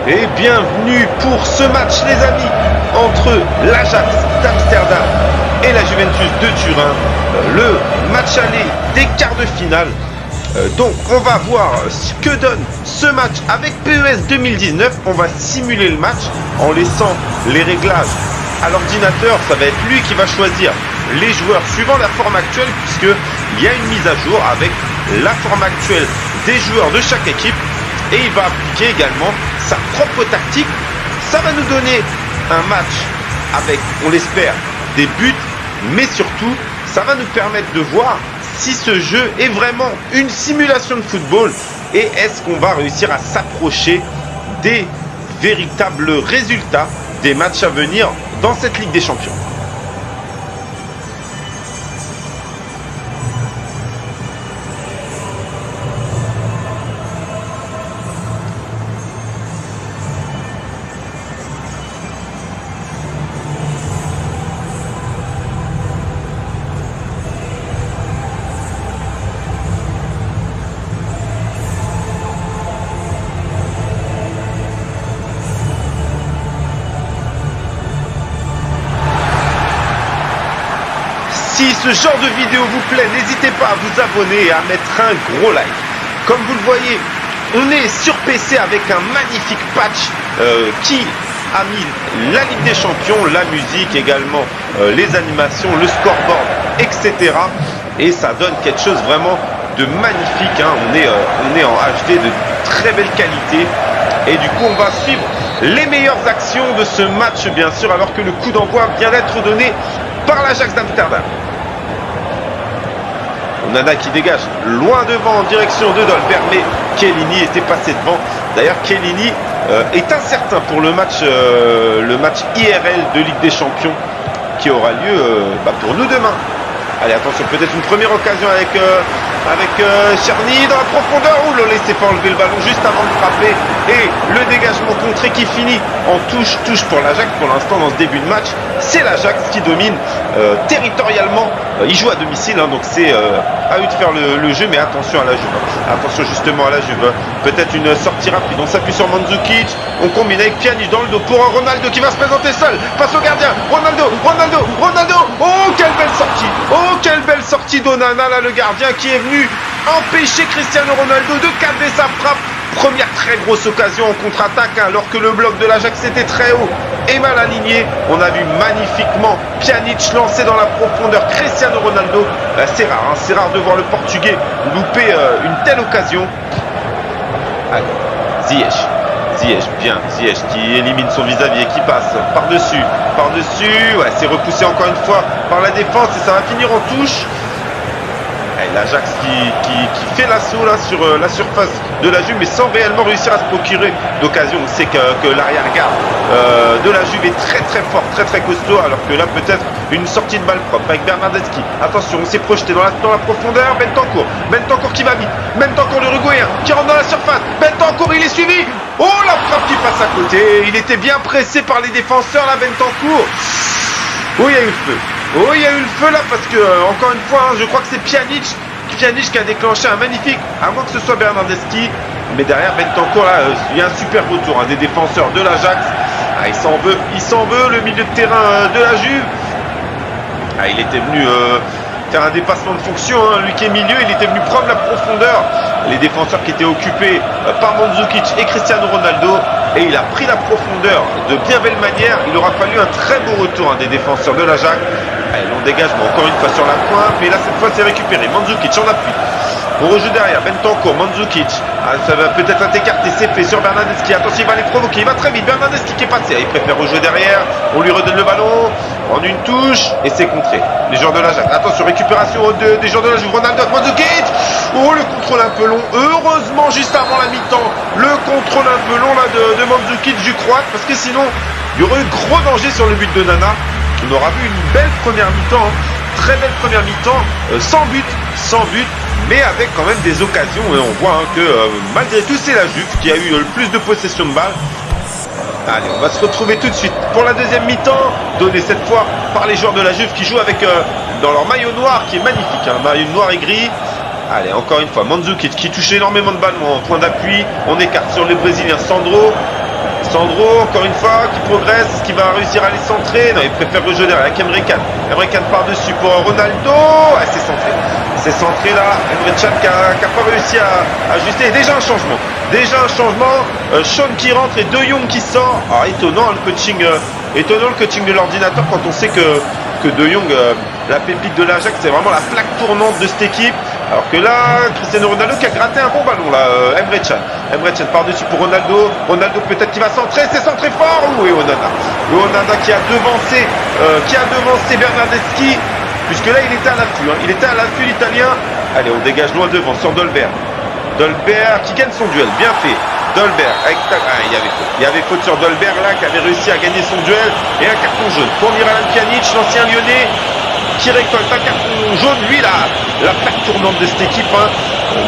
Et bienvenue pour ce match les amis entre l'Ajax d'Amsterdam et la Juventus de Turin, le match aller des quarts de finale. Donc on va voir ce que donne ce match avec PES 2019. On va simuler le match en laissant les réglages à l'ordinateur. Ça va être lui qui va choisir les joueurs suivant la forme actuelle, puisqu'il y a une mise à jour avec la forme actuelle des joueurs de chaque équipe. Et il va appliquer également sa propre tactique. Ça va nous donner un match avec, on l'espère, des buts, mais surtout, ça va nous permettre de voir si ce jeu est vraiment une simulation de football et est-ce qu'on va réussir à s'approcher des véritables résultats des matchs à venir dans cette Ligue des Champions. Si ce genre de vidéo vous plaît, n'hésitez pas à vous abonner et à mettre un gros like. Comme vous le voyez, on est sur PC avec un magnifique patch qui a mis la Ligue des Champions, la musique également, les animations, le scoreboard, etc. Et ça donne quelque chose vraiment de magnifique. Hein. On est en HD de très belle qualité. Et du coup, on va suivre les meilleures actions de ce match, bien sûr, alors que le coup d'envoi vient d'être donné par l'Ajax d'Amsterdam. Onana qui dégage loin devant en direction de Dolberg, mais Chiellini était passé devant. D'ailleurs, Chiellini est incertain pour le match IRL de Ligue des Champions qui aura lieu pour nous demain. Allez, attention, peut-être une première occasion avec Cherny dans la profondeur. Ouh, le laissez pas enlever le ballon juste avant de frapper. Et le dégagement contré qui finit en touche pour l'Ajax. Pour l'instant, dans ce début de match, c'est l'Ajax qui domine territorialement. Il joue à domicile, hein, donc c'est à eux de faire le jeu. Mais attention à la Juve. Attention justement à la Juve. Peut-être une sortie rapide. On s'appuie sur Mandzukic. On combine avec Pjanic dans le dos pour un Ronaldo qui va se présenter seul face au gardien. Ronaldo. Oh, quelle belle sortie. Oh, quelle belle sortie d'Onana, là, le gardien qui est venu empêcher Cristiano Ronaldo de cadrer sa frappe. Première très grosse occasion en contre-attaque, hein, alors que le bloc de l'Ajax était très haut et mal aligné. On a vu magnifiquement Pjanic lancer dans la profondeur Cristiano Ronaldo. C'est rare de voir le Portugais louper une telle occasion. Allez, Ziyech, bien, Ziyech qui élimine son vis-à-vis et qui passe par-dessus, ouais, c'est repoussé encore une fois par la défense et ça va finir en touche. L'Ajax qui fait l'assaut là sur la surface de la Juve, mais sans réellement réussir à se procurer d'occasion. On sait que l'arrière-garde de la Juve est très très fort, très très costaud, alors que là peut-être une sortie de balle propre avec Bernardeschi. Attention, on s'est projeté dans la profondeur. Bentancur qui va vite. Bentancur, l'Uruguayen qui rentre dans la surface. Bentancur, il est suivi. Oh, la frappe qui passe à côté. Il était bien pressé par les défenseurs là, Bentancur. Oh, il y a eu le feu. Oh, il y a eu le feu là parce que, encore une fois, hein, je crois que c'est Pjanic qui a déclenché un magnifique, à moins que ce soit Bernardeschi. Mais derrière Bentancur, là, il y a un super retour des défenseurs de l'Ajax. Ah, il s'en veut, le milieu de terrain de la Juve. Ah, il était venu faire un dépassement de fonction, hein. Lui qui est milieu, il était venu prendre la profondeur. Les défenseurs qui étaient occupés par Mandzukic et Cristiano Ronaldo. Et il a pris la profondeur de bien belle manière. Il aura fallu un très beau retour des défenseurs de l'Ajax. Long dégagement encore une fois sur la pointe, mais là cette fois c'est récupéré. Mandzukic en appui. On rejoue derrière, Bentancur, Mandzukic. Ça va peut-être être écarté, c'est fait sur Bernardeschi. Attention, il va les provoquer, il va très vite. Bernardeschi qui est passé. Il préfère rejouer derrière. On lui redonne le ballon. En une touche. Et c'est contré. Les joueurs de l'Ajax. Attention, récupération des joueurs de la Juve. Ronaldo, Mandzukic. Oh, le contrôle un peu long. Heureusement, juste avant la mi-temps, le contrôle un peu long là de Mandzukic du Croate. Parce que sinon, il y aurait eu gros danger sur le but de Nana. On aura vu une belle première mi-temps. Très belle première mi-temps. Sans but. Mais avec quand même des occasions, et on voit que malgré tout c'est la Juve qui a eu le plus de possession de balles. Allez, on va se retrouver tout de suite pour la deuxième mi-temps, donnée cette fois par les joueurs de la Juve qui jouent avec dans leur maillot noir qui est magnifique, hein, maillot noir et gris. Allez, encore une fois, Mandzukic qui touche énormément de ballons en point d'appui. On écarte sur le Brésilien Sandro, encore une fois, qui progresse. Est-ce qu'il va réussir à les centrer? Non, il préfère le jeu derrière avec Emre Can. Emre Can par-dessus pour Ronaldo. Ah, c'est centré. C'est centré là. Emre Can qui a pas réussi à ajuster. Déjà un changement. Sean qui rentre et De Jong qui sort. Ah, étonnant le coaching de l'ordinateur quand on sait que De Jong, la pépite de l'Ajax, c'est vraiment la plaque tournante de cette équipe. Alors que là, Cristiano Ronaldo qui a gratté un bon ballon là, Emre Can par-dessus pour Ronaldo. Ronaldo peut-être qui va centrer, c'est centré fort. Oui, Onana qui a devancé Bernardeschi, puisque là il était à l'affût. Il était à l'affût l'Italien. Allez, on dégage loin devant sur Dolberg. Dolberg qui gagne son duel, bien fait. Dolberg, il y avait faute sur Dolberg là, qui avait réussi à gagner son duel, et un carton jaune pour Miralem Pjanic, l'ancien lyonnais, qui récolte un carton jaune, lui là, la plaque tournante de cette équipe,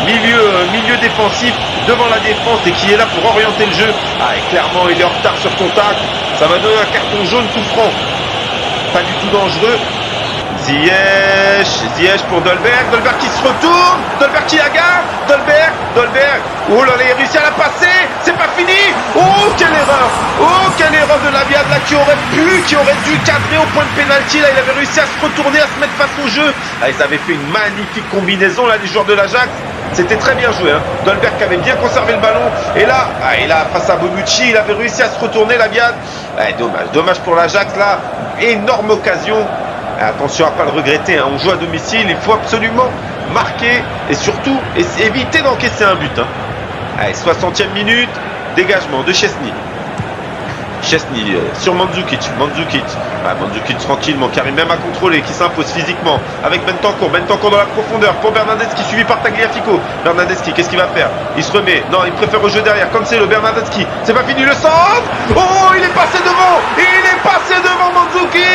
milieu défensif devant la défense et qui est là pour orienter le jeu. Ah, et clairement il est en retard sur contact, ça va donner un carton jaune tout franc, pas du tout dangereux. Ziyech pour Dolberg qui se retourne, Dolberg qui la garde, Dolberg, oh là là, il a réussi à la passer, c'est pas fini, oh quelle erreur de Labiad là, qui aurait dû cadrer au point de pénalty, là il avait réussi à se retourner, à se mettre face au jeu. Ah, ils avaient fait une magnifique combinaison là, les joueurs de l'Ajax, c'était très bien joué, hein. Dolberg qui avait bien conservé le ballon, et là face à Bonucci, il avait réussi à se retourner, Labiad. Dommage pour l'Ajax là, énorme occasion. Attention à ne pas le regretter, hein. On joue à domicile, il faut absolument marquer et surtout éviter d'encaisser un but. Allez, 60e minute, dégagement de Szczesny sur Mandzukic. Mandzukic tranquillement, car il même à contrôler, qui s'impose physiquement avec Bentancur dans la profondeur pour Bernardeschi, suivi par Tagliafico. Bernardeschi, qu'est-ce qu'il va faire? Il se remet, non, il préfère au jeu derrière, comme c'est le Bernardeschi, c'est pas fini, le centre. Oh, il est passé devant Mandzukic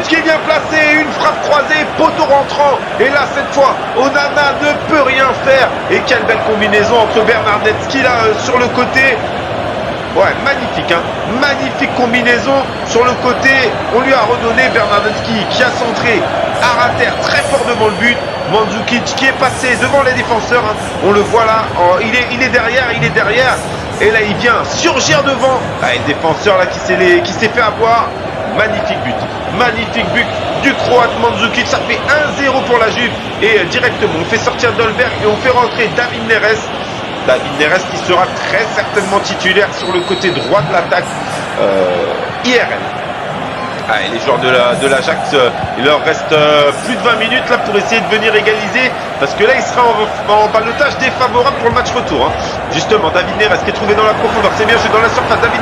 qui est bien placé, une frappe croisée, poteau rentrant, et là cette fois Onana ne peut rien faire, et quelle belle combinaison entre Bernardeschi là sur le côté. Ouais, magnifique combinaison sur le côté, on lui a redonné. Bernardeschi qui a centré à rater très fort devant le but. Mandzukic qui est passé devant les défenseurs, hein. On le voit là, il est derrière, et là il vient surgir devant. Ah, et le défenseur là qui s'est fait avoir. Magnifique but du Croate Mandzukic, ça fait 1-0 pour la Juve, et directement on fait sortir Dolberg et on fait rentrer David Neres qui sera très certainement titulaire sur le côté droit de l'attaque IRL. Ah, et les joueurs de l'Ajax, il leur reste plus de 20 minutes là pour essayer de venir égaliser, parce que là il sera en ballottage défavorable pour le match retour, hein. Justement, David Neres qui est trouvé dans la profondeur, c'est bien joué dans la surface. David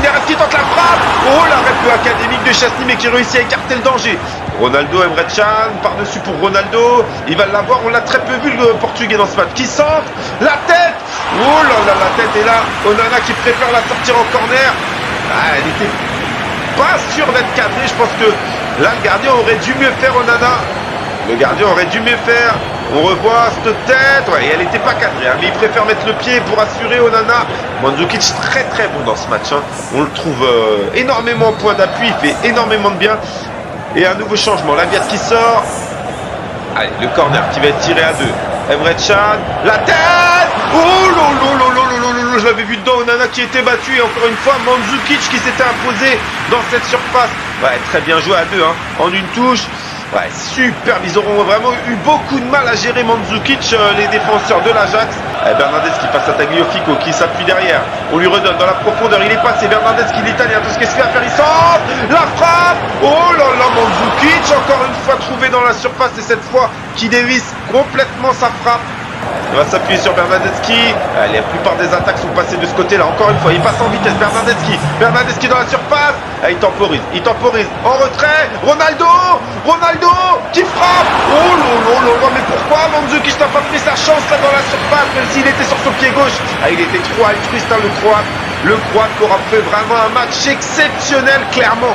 Neres qui tente la frappe. Oh, l'arrêt peu académique de Szczesny, mais qui réussit à écarter le danger. Ronaldo, Emre Can par-dessus pour Ronaldo, il va l'avoir, on l'a très peu vu le Portugais dans ce match, qui centre, la tête. Oh là là, la tête est là. Onana qui préfère la sortir en corner. Ah, elle était pas sûr d'être cadré, je pense que là le gardien aurait dû mieux faire. On revoit cette tête, ouais, elle n'était pas cadrée, hein, mais il préfère mettre le pied pour assurer Onana. Mandzukic très très bon dans ce match, hein. On le trouve énormément en point d'appui, il fait énormément de bien. Et un nouveau changement, Labiad qui sort. Allez, le corner qui va être tiré à 2. Emre Can, la tête. Oh lolo, je l'avais vu dedans, Onana qui était battu, et encore une fois Mandzukic qui s'était imposé dans cette surface. Ouais, très bien joué à 2, hein, en une touche. Ouais, super, ils auront vraiment eu beaucoup de mal à gérer Mandzukic, les défenseurs de l'Ajax. Bernardeschi passe à Tagliafico qui s'appuie derrière. On lui redonne dans la profondeur, il est passé. Bernardeschi, l'Italien, tout ce qu'est-ce qu'il va faire, il centre, la frappe. Oh là là, Mandzukic encore une fois trouvé dans la surface, et cette fois qui dévisse complètement sa frappe. Il va s'appuyer sur Bernardeschi. La plupart des attaques sont passées de ce côté-là. Encore une fois, il passe en vitesse. Bernardeschi dans la surface. Il temporise. En retrait. Ronaldo qui frappe. Oh là, mais pourquoi Mandzukic n'a pas pris sa chance là dans la surface, même s'il était sur son pied gauche. Il était trop altruiste, hein, le Croate qui aura fait vraiment un match exceptionnel, clairement.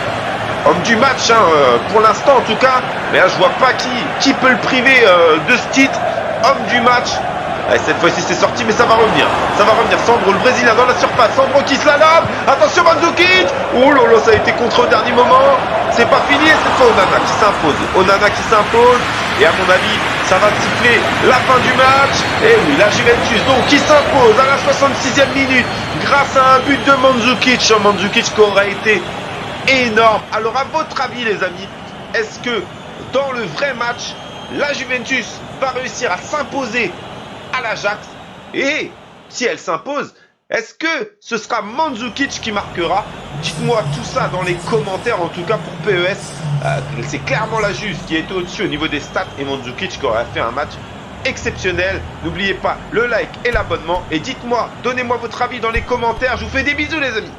Homme du match, hein, pour l'instant en tout cas. Mais là, je vois pas qui peut le priver de ce titre. Homme du match. Allez, cette fois-ci c'est sorti, mais ça va revenir. Sandro, le Brésilien dans la surface. Sandro qui se la lave. Attention Mandzukic. Oh là là, ça a été contre au dernier moment. C'est pas fini, et cette fois Onana qui s'impose. Et à mon avis, Ça va siffler la fin du match. Et oui, la Juventus donc qui s'impose à la 66e minute grâce à un but de Mandzukic. Mandzukic qui aurait été énorme. Alors à votre avis les amis, est-ce que dans le vrai match, la Juventus va réussir à s'imposer à l'Ajax? Et si elle s'impose, est-ce que ce sera Mandzukic qui marquera? Dites-moi tout ça dans les commentaires. En tout cas pour PES, c'est clairement la Juve qui est au-dessus au niveau des stats et Mandzukic qui aurait fait un match exceptionnel. N'oubliez pas le like et l'abonnement. Et dites-moi, donnez-moi votre avis dans les commentaires. Je vous fais des bisous les amis.